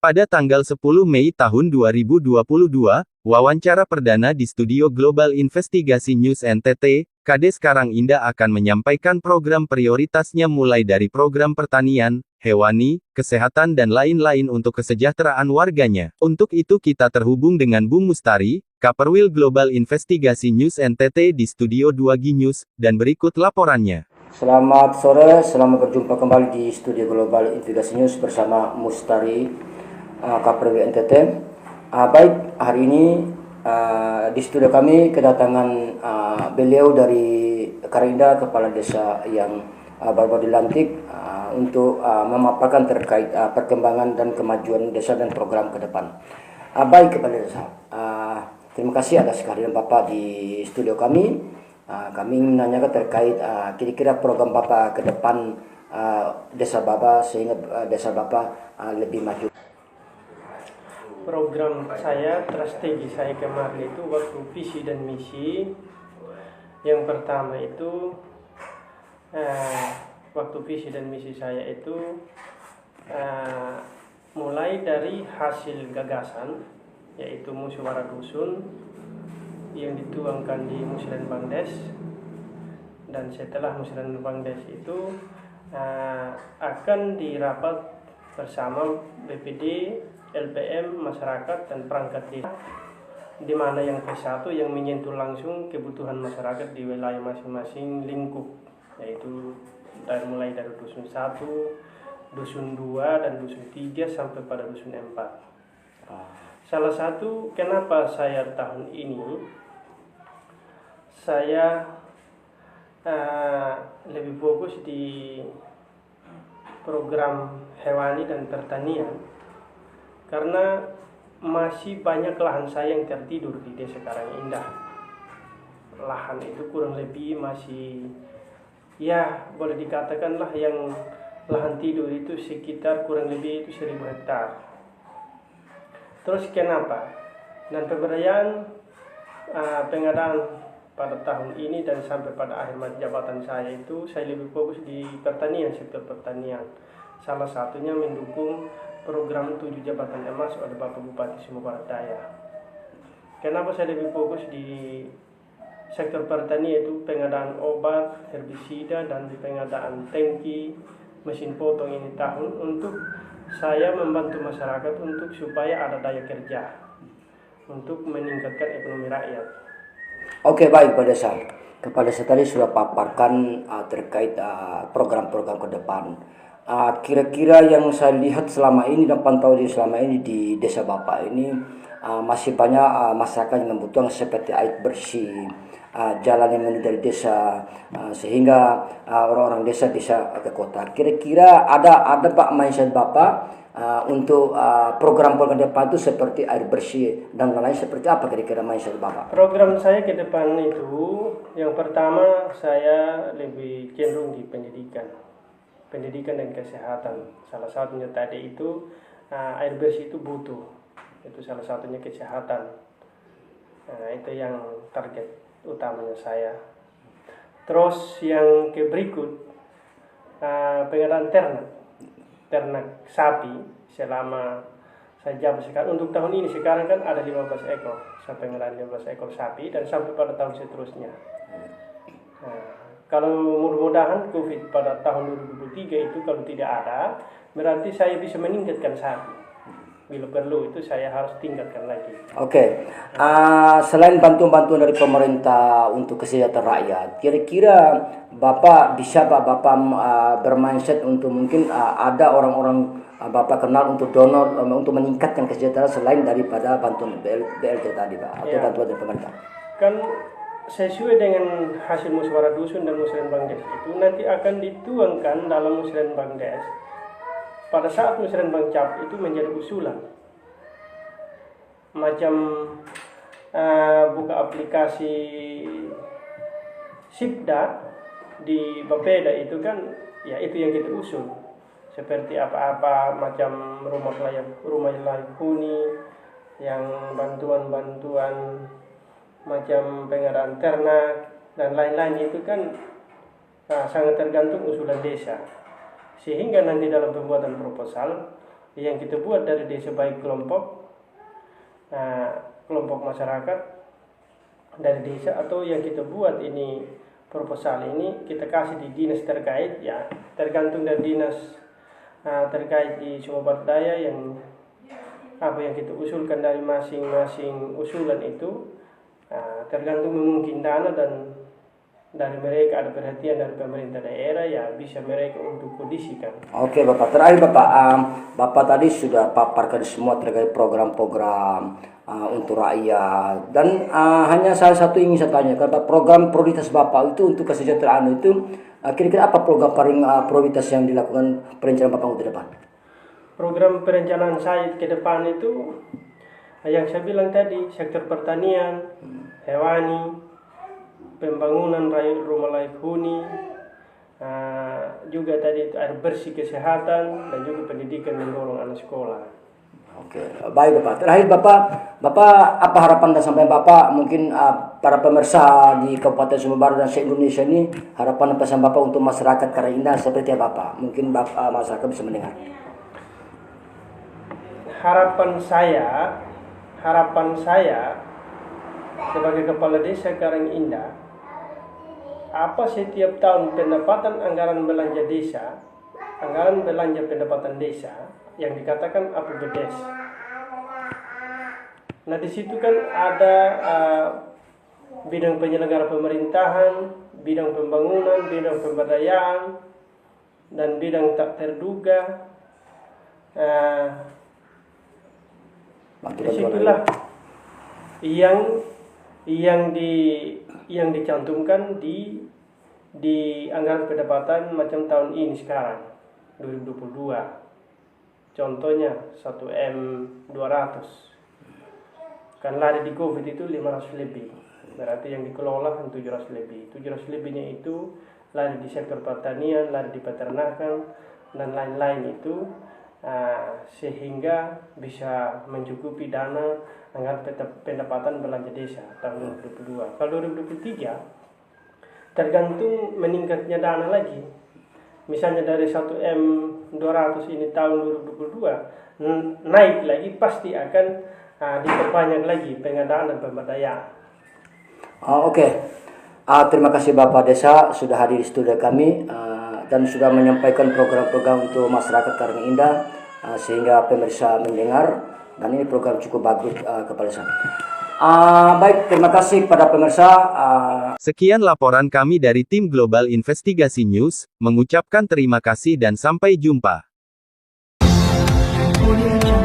Pada tanggal 10 Mei tahun 2022, wawancara perdana di studio Global Investigasi News NTT, Kades Karangindah akan menyampaikan program prioritasnya mulai dari program pertanian, hewani, kesehatan dan lain-lain untuk kesejahteraan warganya. Untuk itu kita terhubung dengan Bung Mustari, Kaperwil Global Investigasi News NTT di Studio 2G News, dan berikut laporannya. Selamat sore, selamat berjumpa kembali di Studio Global Investigasi News bersama Mustari, Kaperwil NTT. Baik, hari ini di studio kami kedatangan beliau dari Karangindah, kepala desa yang baru dilantik untuk memaparkan terkait perkembangan dan kemajuan desa dan program ke depan. Baik, kepala desa, terima kasih atas kehadiran Bapak di studio kami. Kami ingin menanyakan terkait kira-kira program Bapak ke depan desa Bapak sehingga desa Bapak lebih maju. Program saya, strategi saya kemarin itu waktu visi dan misi. Yang pertama itu waktu visi dan misi saya itu mulai dari hasil gagasan, yaitu musyawarah dusun yang dituangkan di Musyawarah Des, dan setelah Musyawarah Des itu akan dirapat bersama BPD, LPM, masyarakat dan perangkat desa, di mana yang ke-1 yang menyentuh langsung kebutuhan masyarakat di wilayah masing-masing lingkup, yaitu mulai dari dusun 1, dusun 2 dan dusun 3 sampai pada dusun 4. Salah satu kenapa saya tahun ini saya lebih fokus di program hewani dan pertanian, karena masih banyak lahan saya yang tertidur di desa Karangindah. Lahan itu kurang lebih masih, ya boleh dikatakanlah yang lahan tidur itu sekitar kurang lebih itu 1000 hektar. Terus kenapa? Dan pemberdayaan pengadaan pada tahun ini dan sampai pada akhir masa jabatan saya itu saya lebih fokus di pertanian, sektor pertanian. Salah satunya mendukung program 7 jabatan emas oleh Bapak Bupati Sumatera Barat Daya. Kenapa saya lebih fokus di sektor pertanian, itu pengadaan obat, herbisida dan pengadaan tangki, mesin potong ini tahun untuk saya membantu masyarakat untuk supaya ada daya kerja untuk meningkatkan ekonomi rakyat. Oke, baik Pak Desa. Kepala Desa tadi sudah paparkan terkait program-program ke depan. Kira-kira yang saya lihat selama ini dan pantau selama ini di desa Bapak ini masih banyak masyarakat yang membutuhkan seperti air bersih, jalan yang menuju dari desa, sehingga orang-orang desa bisa ke kota. Kira-kira ada Pak mindset Bapak untuk program-program ke depan itu seperti air bersih dan lain-lain, seperti apa kira-kira mindset Bapak? Program saya ke depan itu, yang pertama saya lebih cenderung di pendidikan dan kesehatan. Salah satunya tadi itu air bersih itu butuh, itu salah satunya kesehatan. Itu yang target utamanya saya. Terus yang berikut, pengadaan ternak sapi selama saya jabat sekarang. Untuk tahun ini sekarang kan ada 15 ekor, sampai pengadaan 15 ekor sapi dan sampai pada tahun seterusnya. Kalau mudah-mudahan COVID pada tahun 2023 itu kalau tidak ada, berarti saya bisa meningkatkan sapi. Bila perlu itu saya harus tingkatkan lagi. Oke. Selain bantuan-bantuan dari pemerintah untuk kesejahteraan rakyat, kira-kira Bapak bisa Bapak bermindset untuk mungkin ada orang-orang Bapak kenal untuk donor untuk meningkatkan kesejahteraan selain daripada bantuan BLT tadi Pak, atau bantuan dari pemerintah? Kan sesuai dengan hasil musyawarah dusun dan musyawarah Des itu nanti akan dituangkan dalam musyawarah Des. Pada saat musyawarah Cap itu menjadi usulan macam buka aplikasi Sipda di Bapeda itu kan, ya itu yang kita usul, seperti apa-apa macam rumah layak huni, yang bantuan-bantuan macam pengadaan ternak dan lain-lain itu kan sangat tergantung usulan desa. Sehingga nanti dalam pembuatan proposal yang kita buat dari desa, baik kelompok masyarakat dari desa, atau yang kita buat ini proposal ini kita kasih di dinas terkait, ya tergantung dari dinas terkait di Sumba Barat Daya yang apa yang kita usulkan dari masing-masing usulan itu tergantung memungkinkan dana, dan dari mereka ada perhatian dari pemerintah daerah, ya bisa mereka untuk kondisikan. Oke Bapak, terakhir Bapak, Bapak tadi sudah paparkan semua terkait program-program untuk rakyat, dan hanya salah satu ingin saya tanyakan, Pak, program prioritas Bapak itu untuk kesejahteraan itu kira-kira apa program paling prioritas yang dilakukan perencanaan Bapak untuk depan? Program perencanaan saya ke depan itu yang saya bilang tadi, sektor pertanian, hewani, pembangunan rumah layak huni, juga tadi itu air bersih, kesehatan, dan juga pendidikan, mendorong anak sekolah. Oke, baik Bapak. Terakhir Bapak apa harapan dan sampai Bapak mungkin para pemirsa di Kabupaten Sumba Barat dan se-Indonesia ini, harapan dan pesan Bapak untuk masyarakat Karang Indah seperti apa Bapak? Mungkin masyarakat bisa mendengar. Harapan saya sebagai kepala desa Karang Indah, apa setiap tahun pendapatan anggaran belanja desa, anggaran belanja pendapatan desa yang dikatakan APBDes. Nah di situ kan ada bidang penyelenggara pemerintahan, bidang pembangunan, bidang pemberdayaan, dan bidang tak terduga. Disitulah yang dicantumkan di anggaran pendapatan macam tahun ini sekarang 2022. Contohnya 1M200 kan lari di COVID itu 500 lebih, berarti yang dikelola kan 700 lebih. 700 lebihnya itu lari di sektor pertanian, lari di peternakan, dan lain-lain itu, sehingga bisa mencukupi dana anggaran pendapatan belanja desa tahun 2022. Kalau 2023 tergantung meningkatnya dana lagi. Misalnya dari 1M200 ini tahun 2022 naik lagi, pasti akan diperbanyak lagi pengadaan dan pemberdayaan. Oke. Terima kasih Bapak Desa sudah hadir di studio kami dan sudah menyampaikan program-program untuk masyarakat Karang Indah sehingga pemirsa mendengar, dan ini program cukup bagus Kepala Desa. Baik, terima kasih kepada pemirsa. Sekian laporan kami dari tim Global Investigasi News, mengucapkan terima kasih dan sampai jumpa. Audio Jungle.